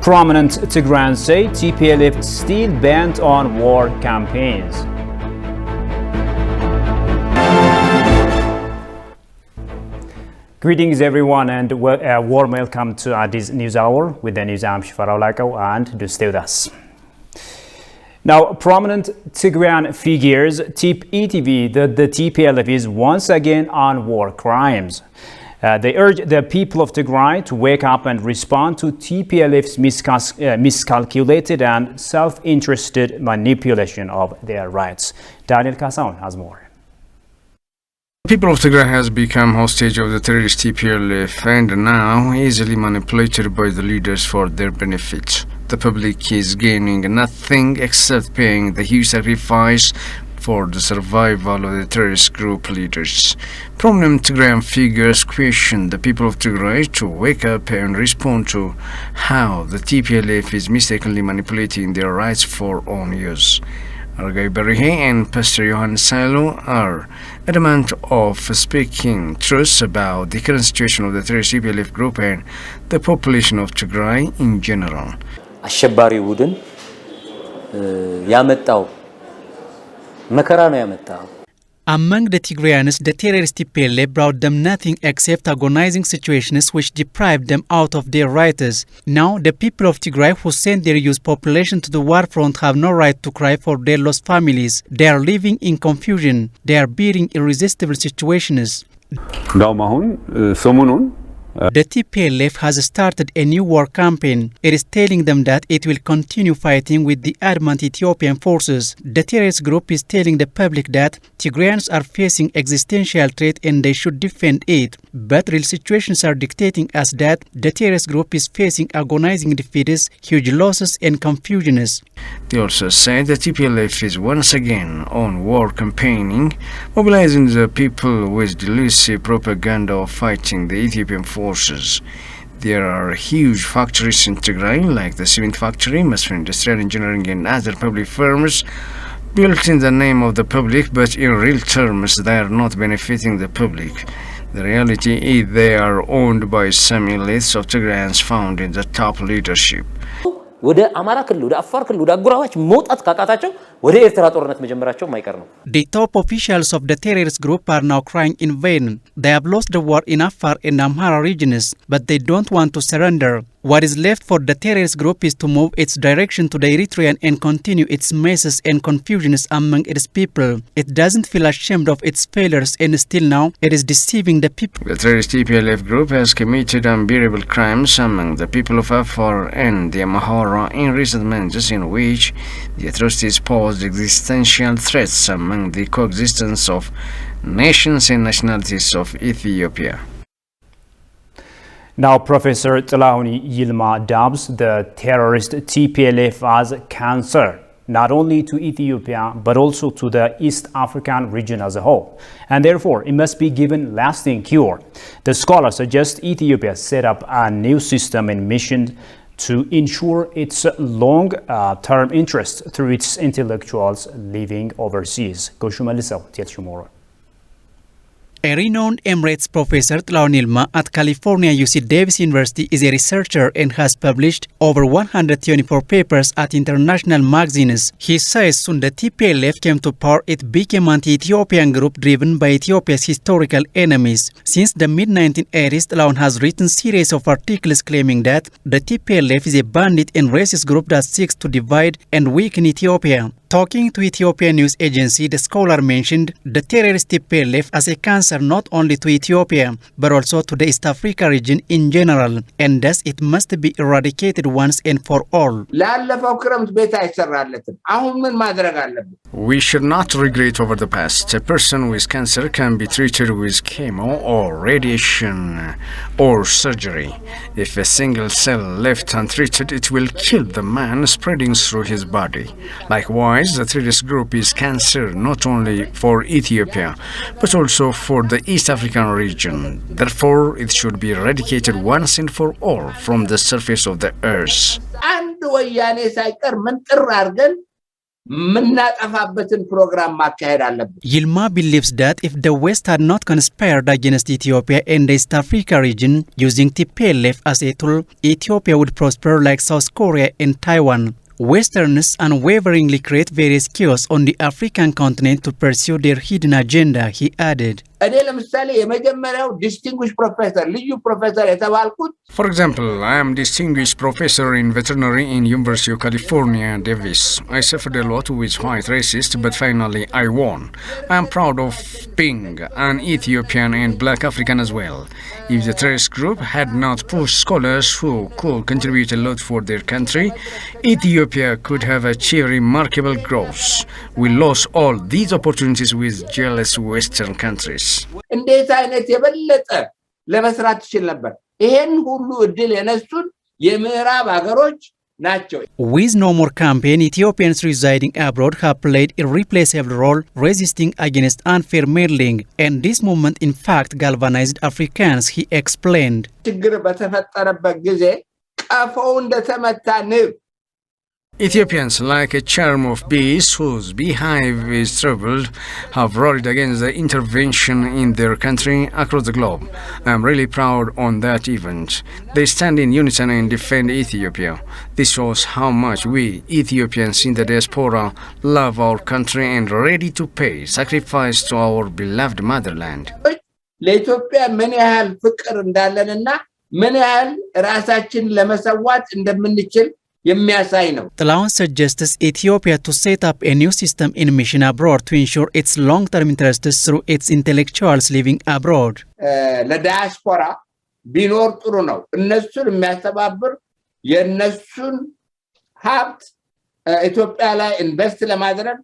Prominent Tigrayans say TPLF still bent on war campaigns. Greetings everyone and a warm welcome to this news hour. With the news, I'm Shifarao Lakau, and do stay with us. Now, prominent Tigrayan figures tip ETV that the TPLF is once again on war crimes. They urge the people of Tigray to wake up and respond to TPLF's miscalculated and self-interested manipulation of their rights. Daniel Kasaun has more. The people of Tigray has become hostage of the terrorist TPLF and now easily manipulated by the leaders for their benefit. The public is gaining nothing except paying the huge sacrifice for the survival of the terrorist group leaders. Prominent Tigrayan figures question the people of Tigray to wake up and respond to how the TPLF is mistakenly manipulating their rights for own use. Argai Barihe and Pastor Johan Silo are adamant of speaking truth about the current situation of the terrorist TPLF group and the population of Tigray in general. አሸባሪ ቡድን ያመጣው መከራ ነው ያመጣው. Among the Tigrayans, the terrorist TPLF brought them nothing except agonizing situations which deprived them out of their rights. Now, the people of Tigray who sent their youth population to the war front have no right to cry for their lost families. They are living in confusion. They are bearing irresistible situations. The TPLF has started a new war campaign. It is telling them that it will continue fighting with the adamant Ethiopian forces. The terrorist group is telling the public that Tigrayans are facing existential threat and they should defend it. But real situations are dictating us that the terrorist group is facing agonizing defeats, huge losses and confusions. They also say the TPLF is once again on war campaigning, mobilizing the people with delusive propaganda of fighting the Ethiopian forces. There are huge factories in Tigray, like the cement factory, Masfin Industrial Engineering and other public firms, built in the name of the public, but in real terms they are not benefiting the public. The reality is they are owned by some elites of Tigrayans found in the top leadership. ወደ አማራ ክልል ወደ አፋር ክልል ወደ አጉራባች መውጣት ካቃታቸው ወደ ኤርትራ ጦርነት መጀመራቸው ማይቀር ነው. The top officials of the terrorist group are now crying in vain. They have lost the war in Afar and Amhara regions, but they don't want to surrender. What is left for the terrorist group is to move its direction to the Eritrean and continue its messes and confusions among its people. It doesn't feel ashamed of its failures and still now it is deceiving the people. The terrorist TPLF group has committed unbearable crimes among the people of Afar and the Amhara in recent months in which the atrocities posed existential threats among the coexistence of nations and nationalities of Ethiopia. Now, Professor Tlauni Yilma dubs the terrorist TPLF as cancer, not only to Ethiopia, but also to the East African region as a whole. And therefore, it must be given lasting cure. The scholar suggests Ethiopia set up a new system and mission to ensure its long-term interest through its intellectuals living overseas. Goshumalisau tells you more. A renowned Emirates professor, Tlauni Yilma, at California UC Davis University is a researcher and has published over 124 papers at international magazines. He says soon the TPLF came to power, it became an anti-Ethiopian group driven by Ethiopia's historical enemies. Since the mid-1980s, Tlauni has written series of articles claiming that the TPLF is a bandit and racist group that seeks to divide and weaken Ethiopia. Talking to Ethiopian news agency, the scholar mentioned the terrorist TPLF as a cancer not only to Ethiopia, but also to the East Africa region in general, and thus it must be eradicated once and for all. We should not regret over the past. A person with cancer can be treated with chemo or radiation or surgery. If a single cell left untreated, it will kill the man, spreading through his body. Likewise, the terrorist group is cancer not only for Ethiopia, but also for the East African region. Therefore, it should be eradicated once and for all from the surface of the earth. የምናጠፋበትን ፕሮግራም ማካሄድ አለብን። Yilma believes that if the West had not conspired against Ethiopia and the East Africa region using TPLF as a tool, Ethiopia would prosper like South Korea and Taiwan. Westerners unwaveringly create various chaos on the African continent to pursue their hidden agenda, he added. እኔ ለምሳሌ የመጀመሪያው ዲስቲንጉሽ ፕሮፌሰር ልዩ ፕሮፌሰር የተባልኩት For example, I am distinguished professor in veterinary in University of California, Davis. I suffered a lot with white racists, but finally I won. I am proud of being an Ethiopian and black African as well. If the terrorist group had not pushed scholars who could contribute a lot for their country, Ethiopia could have achieved remarkable growth. We lost all these opportunities with jealous Western countries. እንዴት አይነት የበለጠ ለመስራት ይችል ነበር። ይሄን ሁሉ እድል የነሱን የምዕራብ ሀገሮች ናቸው። With no more campaign, Ethiopians residing abroad have played a irreplaceable role resisting against unfair meddling, and this movement in fact galvanized Africans, he explained. ችግር በተፈጠረበት ጊዜ ቀፎው እንደተመታ ንብ Ethiopians, like a charm of bees whose beehive is troubled, have rallied against the intervention in their country across the globe. I am really proud on that event. They stand in unison and defend Ethiopia. This shows how much we, Ethiopians in the diaspora, love our country and ready to pay sacrifice to our beloved motherland. ለኢትዮጵያ ምን ያህል ፍቅር እንዳለንና ምን ያህል ራሳችን ለመሰዋት እንደምንችል የሚያሳይ ነው። Tlaon suggests Ethiopia to set up a new system in mission abroad to ensure its long-term interests through its intellectuals living abroad. ለዳያስፖራ ቢኖር ጥሩ ነው። እነሱን የሚያስተባብር የነሱን ሀብት ኢትዮጵያ ላይ ኢንቨስት ለማድረግ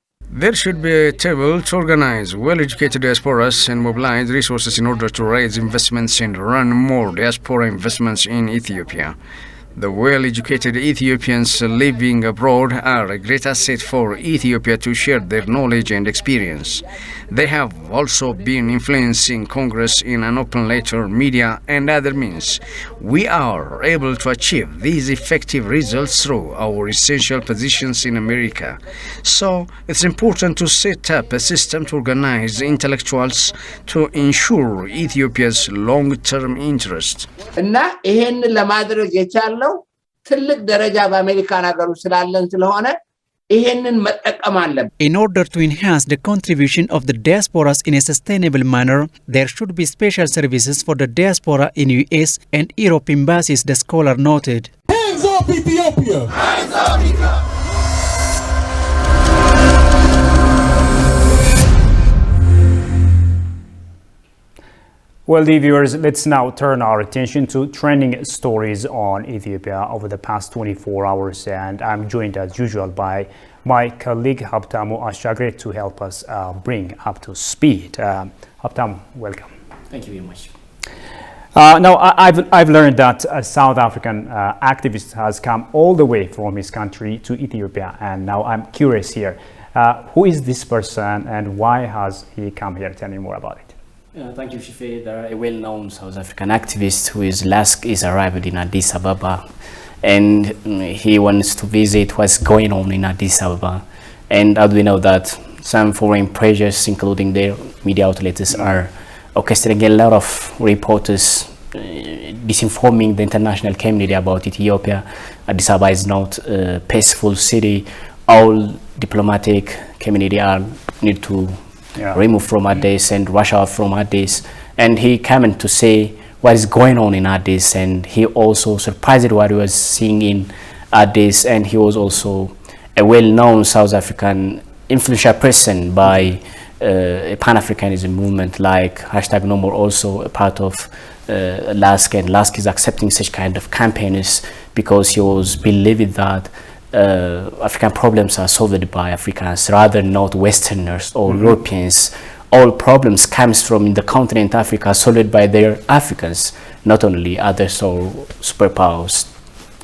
There should be a table to organize well-educated diasporas and mobilize resources in order to raise investments and run more diaspora investments in Ethiopia. The well-educated Ethiopians living abroad are a great asset for Ethiopia to share their knowledge and experience. They have also been influencing Congress in an open letter, media and other means. We are able to achieve these effective results through our essential positions in America. So, it's important to set up a system to organize intellectuals to ensure Ethiopia's long-term interest. እና ይሄን ለማድረግ የቻለው ትልቅ ደረጃ በአሜሪካን ሀገሩ ስላለን ስለሆነ ይሄንን መጠቀም አለብን። In order to enhance the contribution of the diasporas in a sustainable manner, there should be special services for the diaspora in US and Europe embassies, the scholar noted. Hands off Ethiopia! Hands off Ethiopia! Well, dear viewers, let's now turn our attention to trending stories on Ethiopia over the past 24 hours, and I'm joined as usual by my colleague Haptamu Ashagre to help us bring up to speed. Haptamu, welcome. Thank you very much. Now, I've learned that a South African activist has come all the way from his country to Ethiopia, and now I'm curious here. Who is this person and why has he come here? Tell me more about it. Thank you, Shife. There are a well-known South African activist who is arrived in Addis Ababa, and he wants to visit what's going on in Addis Ababa. And as we know that some foreign pressures, including their media outlets, are orchestrating a lot of reporters disinforming the international community about Ethiopia. Addis Ababa is not a peaceful city. All diplomatic community need to remove from Addis and rush out from Addis, and he came in to say what is going on in Addis, and he also surprised what he was seeing in Addis, and he was also a well-known South African influential person by a Pan-Africanism movement like #NoMore, also a part of LASK, and LASK is accepting such kind of campaigns because he was believing that African problems are solved by Africans rather not Westerners or Europeans. All problems comes from in the continent Africa solved by their Africans, not only others or superpowers.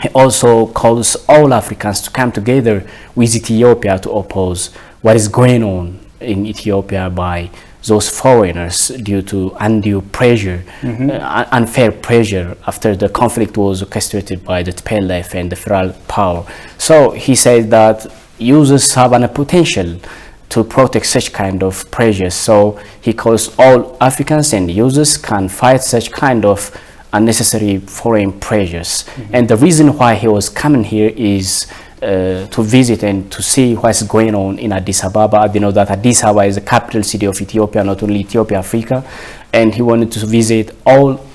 He also calls all Africans to come together with Ethiopia to oppose what is going on in Ethiopia by those foreigners due to undue pressure, unfair pressure after the conflict was orchestrated by the TPLF and the federal power. So he said that users have a potential to protect such kind of pressures. So he calls all Africans and users can fight such kind of unnecessary foreign pressures. And the reason why he was coming here is to visit and to see what's going on in Addis Ababa. You know that Addis Ababa is the capital city of Ethiopia, not only Ethiopia, Africa. And he wanted to visit all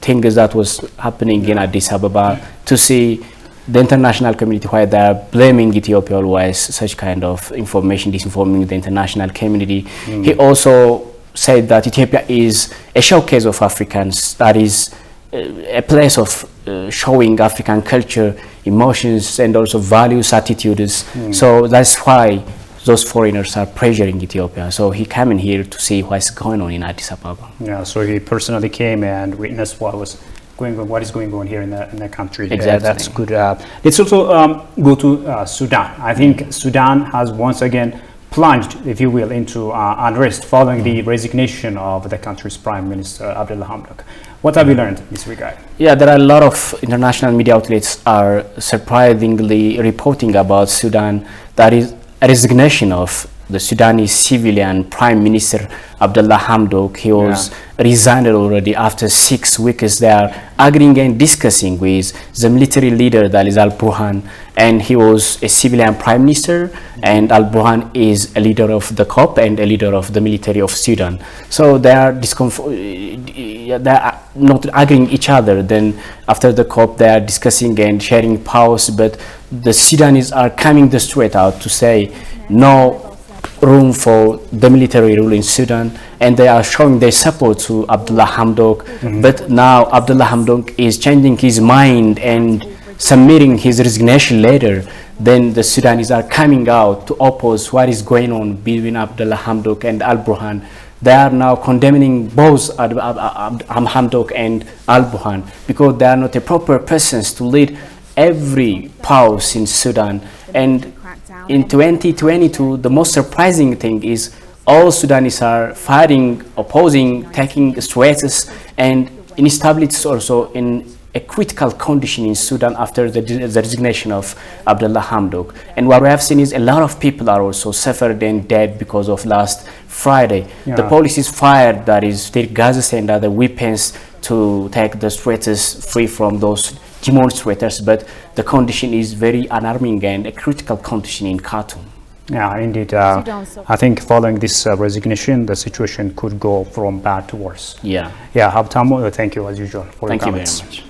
things that was happening in Addis Ababa to see the international community why they are blaming Ethiopia always such kind of information, disinforming the international community. He also said that Ethiopia is a showcase of Africans, that is a place of showing African culture, emotions, and also values, attitudes. So that's why those foreigners are pressuring Ethiopia. So he came in here to see what's going on in Addis Ababa. Yeah, so he personally came and witnessed what is going on here in the country. Exactly. That's good. Let's also go to Sudan. I think Sudan has once again plunged, if you will, into unrest following the resignation of the country's Prime Minister, Abdullah Hamdok. What have you learned in this regard? Yeah, there are a lot of international media outlets are surprisingly reporting about Sudan. That is a resignation of the Sudanese civilian Prime Minister Abdullah Hamdok. He was resigned already after 6 weeks. They are agreeing and discussing with the military leader, that is Al-Burhan, and he was a civilian Prime Minister, and Al-Burhan is a leader of the COP and a leader of the military of Sudan. So they are not agreeing each other. Then after the COP, they are discussing and sharing powers, but the Sudanese are coming the straight out to say no room for the military rule in Sudan, and they are showing their support to Abdullah Hamdok. But now Abdullah Hamdok is changing his mind and submitting his resignation letter. Then the Sudanese are coming out to oppose what is going on between Abdullah Hamdok and Al-Burhan. They are now condemning both Hamdok and Al-Burhan because they are not the proper persons to lead every powers in Sudan. And in 2022, the most surprising thing is all Sudanese are fighting, opposing, taking threats, and instability also in a critical condition in Sudan after the resignation of Abdullah Hamdok. And what we have seen is a lot of people are also suffered and dead because of last Friday. The police is fired, that is, tear gases and other weapons to take the threats free from those demonstrators, but the condition is very alarming and a critical condition in Khartoum. Yeah, indeed. I think following this resignation, the situation could go from bad to worse. Yeah. Yeah, Habtamo, thank you as usual for your comments. Thank you very much.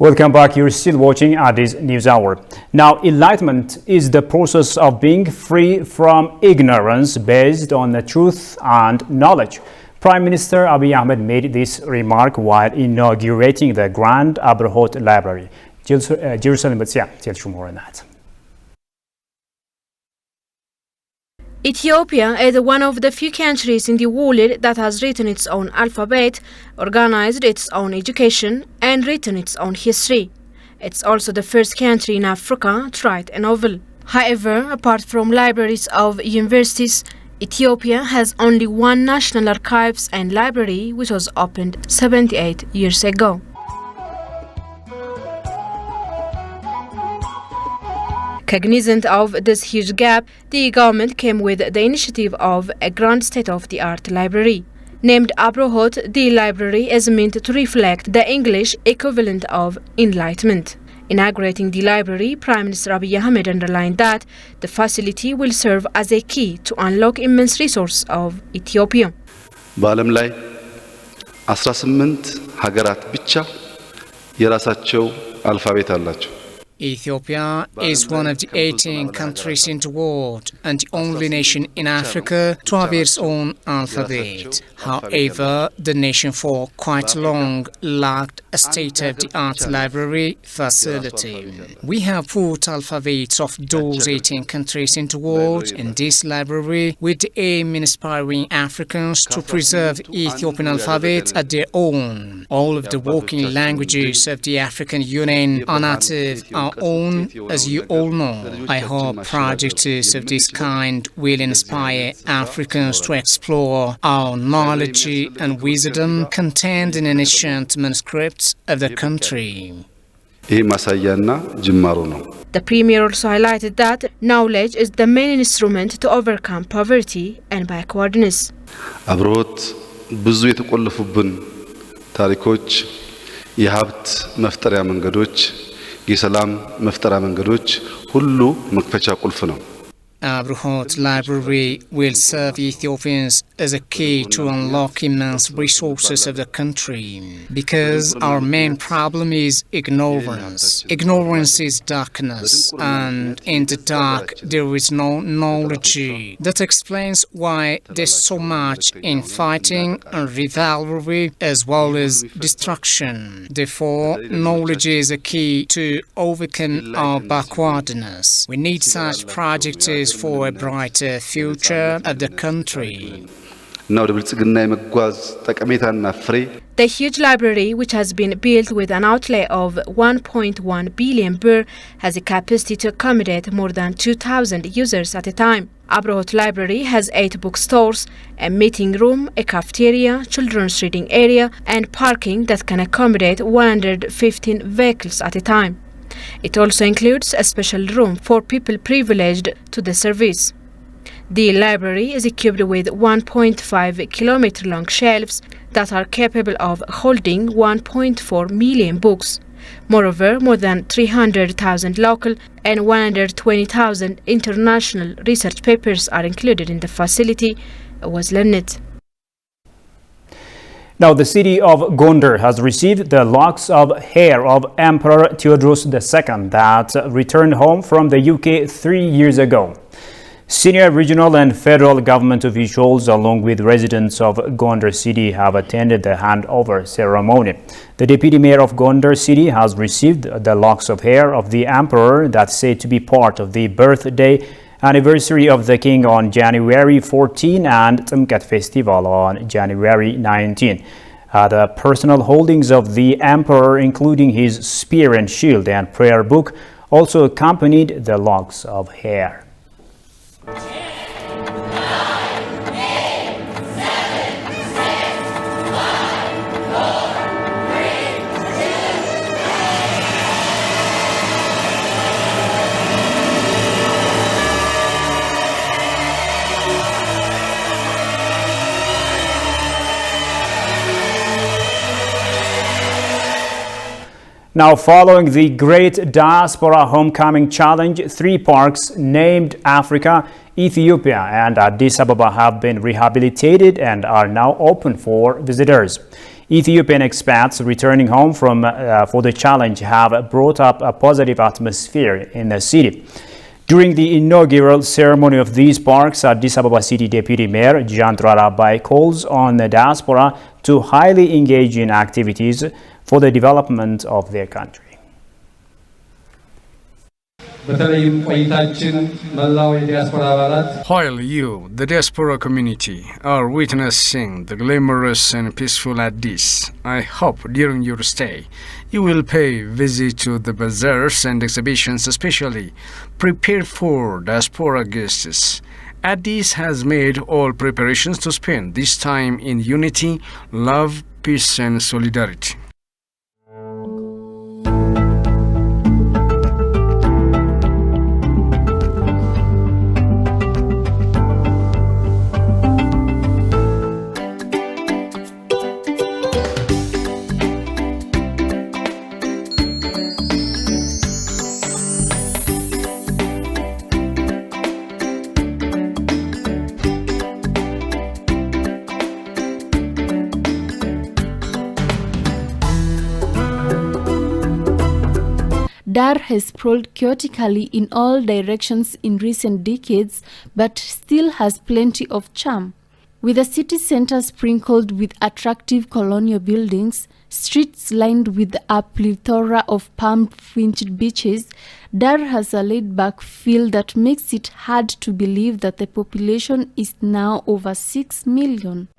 Welcome back. You're still watching Addis News Hour. Now, enlightenment is the process of being free from ignorance based on the truth and knowledge. Prime Minister Abiy Ahmed made this remark while inaugurating the Grand Abrahot Library. Jerusalem, but yeah, tell you more on that. Ethiopia is one of the few countries in the world that has written its own alphabet, organized its own education, and written its own history. It's also the first country in Africa to write a novel. However, apart from libraries of universities, Ethiopia has only one national archives and library, which was opened 78 years ago. Cognizant of this huge gap, the government came with the initiative of a grand state-of-the-art library. Named Abrahot, the library is meant to reflect the English equivalent of enlightenment. Inaugurating the library, Prime Minister Abiy Ahmed underlined that the facility will serve as a key to unlock immense resources of Ethiopia. በዓለም ላይ 18 ሀገራት ብቻ የራሳቸው አልፋቤት አላቸው። Ethiopia is one of the 18 countries in the world and the only nation in Africa to have its own alphabet. However, the nation for quite long lacked a state-of-the-art library facility. We have put alphabets of those 18 countries in the world in this library with the aim in inspiring Africans to preserve Ethiopian alphabet at their own. All of the working languages of the African Union are native own, as you all know. I hope projects of this kind will inspire Africans to explore our knowledge and wisdom contained in ancient manuscripts of the country. The Premier also highlighted that knowledge is the main instrument to overcome poverty and backwardness. አብሮት ብዙ የተቆለፉብን ታሪኮች የሀብት መፍጠሪያ መንገዶች የሰላም መፍጠሪያ መንገዶች ሁሉ መክፈቻ ቁልፍ ነው። Abrahot Library will serve Ethiopians as a key to unlock immense resources of the country, because our main problem is ignorance. Ignorance is darkness, and in the dark there is no knowledge. That explains why there's so much infighting and rivalry as well as destruction. Therefore, knowledge is a key to overcome our backwardness. We need such projects for a brighter future of the country. The huge library, which has been built with an outlay of 1.1 billion birr, has a capacity to accommodate more than 2,000 users at a time. Abrahot Library has 8 bookstores, a meeting room, a cafeteria, children's reading area, and parking that can accommodate 115 vehicles at a time. It also includes a special room for people privileged to the service. The library is equipped with 1.5 kilometer long shelves that are capable of holding 1.4 million books. Moreover, more than 300,000 local and 120,000 international research papers are included in the facility, was learned. Now, the city of Gondar has received the locks of hair of Emperor Theodosius II that returned home from the UK 3 years ago. Senior regional and federal government officials, along with residents of Gondar city, have attended the handover ceremony. The deputy mayor of Gondar city has received the locks of hair of the emperor that's said to be part of the birthday anniversary of the king on January 14 and Tumkat festival on January 19. The personal holdings of the emperor, including his spear and shield and prayer book, also accompanied the locks of hair. Now, following the Great Diaspora Homecoming Challenge, 3 parks named Africa, Ethiopia and Addis Ababa have been rehabilitated and are now open for visitors. Ethiopian expats returning home for the challenge have brought up a positive atmosphere in the city. During the inaugural ceremony of these parks, Addis Ababa City Deputy Mayor Jantrala Bai calls on the diaspora to highly engage in activities for the development of their country. While you, the diaspora community, are witnessing the glamorous and peaceful Addis, I hope during your stay you will pay visit to the bazaars and exhibitions, especially prepared for diaspora guests. Addis has made all preparations to spend this time in unity, love, peace and solidarity. Dar has sprawled chaotically in all directions in recent decades, but still has plenty of charm. With a city center sprinkled with attractive colonial buildings, streets lined with a plethora of palm-fringed beaches, Dar has a laid-back feel that makes it hard to believe that the population is now over 6 million.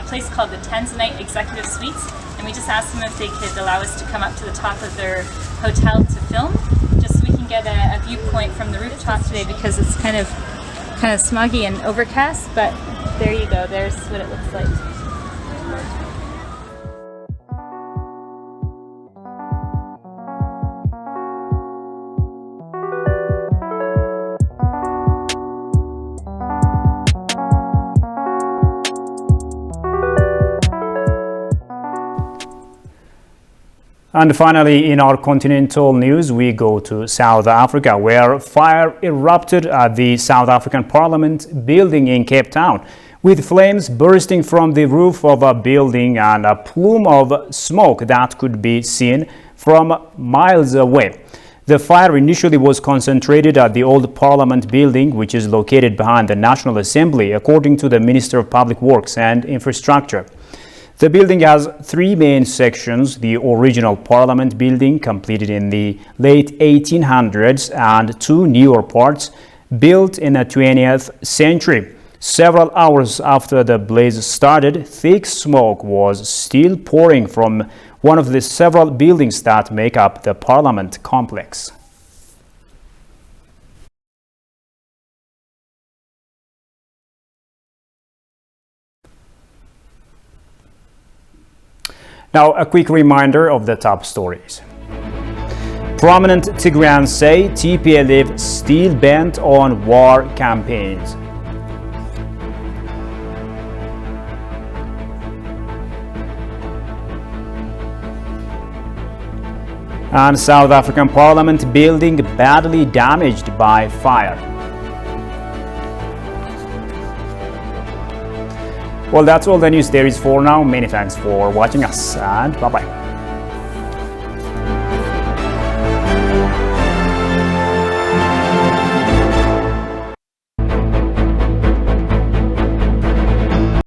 Place called the Tanzanite Executive Suites, and we just asked them if they could allow us to come up to the top of their hotel to film, just so we can get a viewpoint from the rooftop today, because it's kind of smoggy and overcast, but there you go, there's what it looks like. And finally, in our continental news, we go to South Africa, where fire erupted at the South African Parliament building in Cape Town, with flames bursting from the roof of a building and a plume of smoke that could be seen from miles away. The fire initially was concentrated at the old Parliament building, which is located behind the National Assembly, according to the Minister of Public Works and Infrastructure. The building has three main sections: the original Parliament building, completed in the late 1800s, and two newer parts built in the 20th century. Several hours after the blaze started, thick smoke was still pouring from one of the several buildings that make up the Parliament complex. Now, a quick reminder of the top stories. Prominent Tigrayans say TPLF still bent on war campaigns. And South African Parliament building badly damaged by fire. Well, that's all the news there is for now. Many thanks for watching us, and bye-bye.